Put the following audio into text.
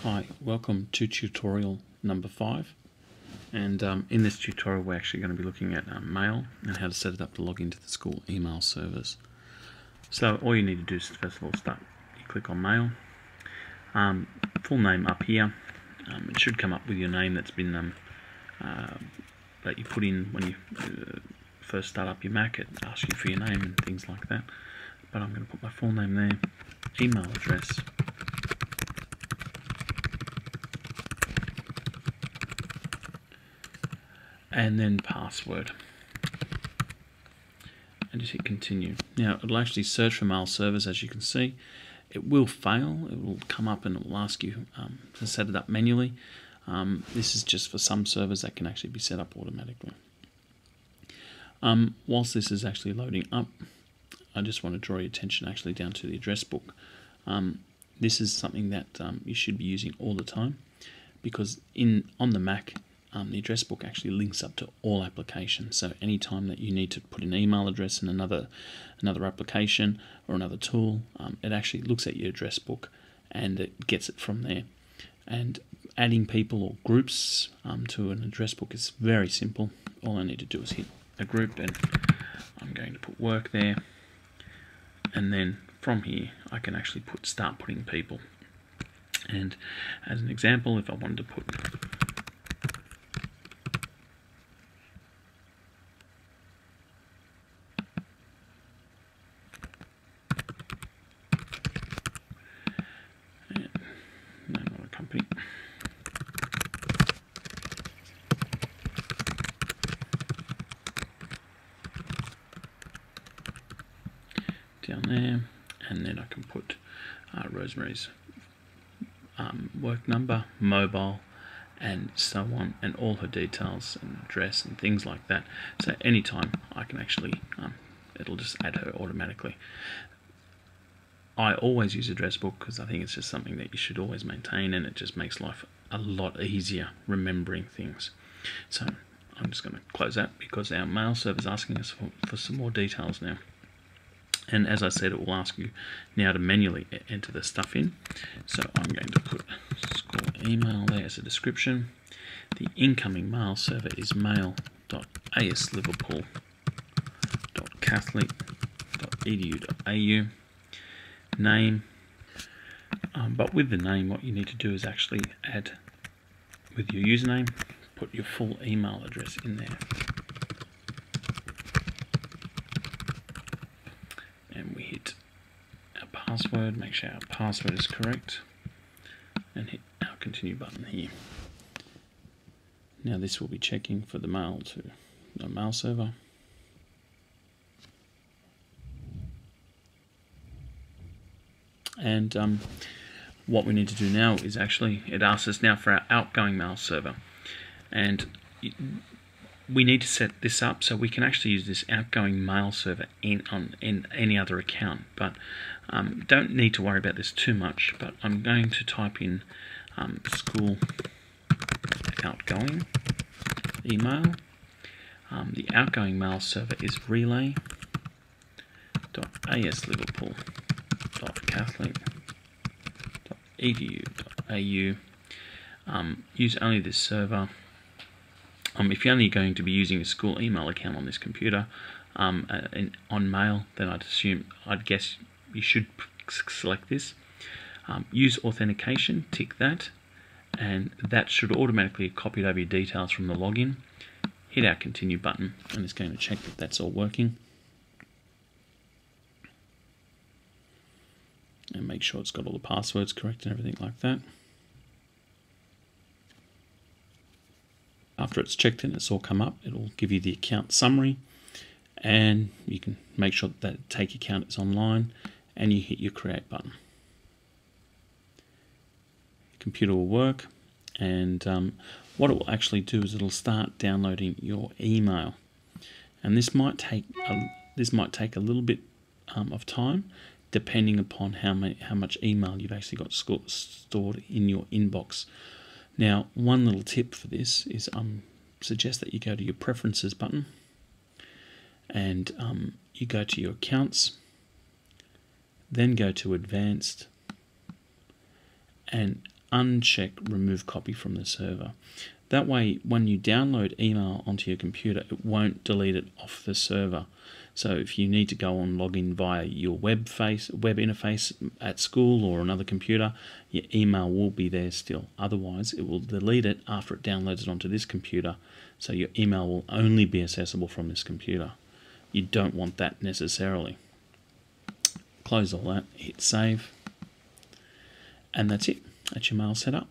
Hi, welcome to tutorial number 5, and in this tutorial we're actually going to be looking at mail and how to set it up to log into the school email servers. So all you need to do is first of all you click on mail, full name up here. It should come up with your name that's been that you put in when you first start up your Mac. It asks you for your name and things like that, but I'm going to put my full name there, email address, and then password, and just hit continue. Now it'll actually search for mail servers. As you can see, it will fail. It will come up and it will ask you to set it up manually. This is just for some servers that can actually be set up automatically. Whilst this is actually loading up, I just want to draw your attention actually down to the address book. This is something that you should be using all the time, because on the Mac, the address book actually links up to all applications. So anytime that you need to put an email address in another application or another tool, it actually looks at your address book and it gets it from there. And adding people or groups to an address book is very simple. All I need to do is hit a group, and I'm going to put work there, and then from here I can actually start putting people. And as an example, if I wanted to put company. Down there, and then I can put Rosemary's work number, mobile, and so on, and all her details and address and things like that. So anytime I can actually, it'll just add her automatically. I always use address book because I think it's just something that you should always maintain, and it just makes life a lot easier remembering things. So I'm just going to close that because our mail server is asking us for some more details now. And as I said, it will ask you now to manually enter the stuff in. So I'm going to put school email there as a description. The incoming mail server is mail.asliverpool.catholic.edu.au. Name, but with the name, what you need to do is actually add with your username, put your full email address in there, and we hit our password, make sure our password is correct, and hit our continue button here. Now this will be checking for the mail to the mail server. And what we need to do now is actually, it asks us now for our outgoing mail server, and we need to set this up so we can actually use this outgoing mail server in any other account. But don't need to worry about this too much. But I'm going to type in school outgoing email. The outgoing mail server is relay.asliverpool.catholic.edu.au. Use only this server. If you're only going to be using a school email account on this computer on mail, then I'd guess you should select this. Use authentication, tick that, and that should automatically copy over your details from the login. Hit our continue button, and it's going to check that that's all working. And make sure it's got all the passwords correct and everything like that. After it's checked in, it's all come up. It will give you the account summary, and you can make sure that Take Account is online, and you hit your create button. Computer will work, and what it will actually do is it'll start downloading your email, and this might take a little bit of time, depending upon how much email you've actually got stored in your inbox. Now, one little tip for this is suggest that you go to your preferences button, and you go to your accounts, then go to advanced, and uncheck remove copy from the server. That way, when you download email onto your computer, it won't delete it off the server. So if you need to go and log in via your web interface at school or another computer, your email will be there still. Otherwise, it will delete it after it downloads it onto this computer. So your email will only be accessible from this computer. You don't want that necessarily. Close all that, hit save, and that's it. That's your mail set up.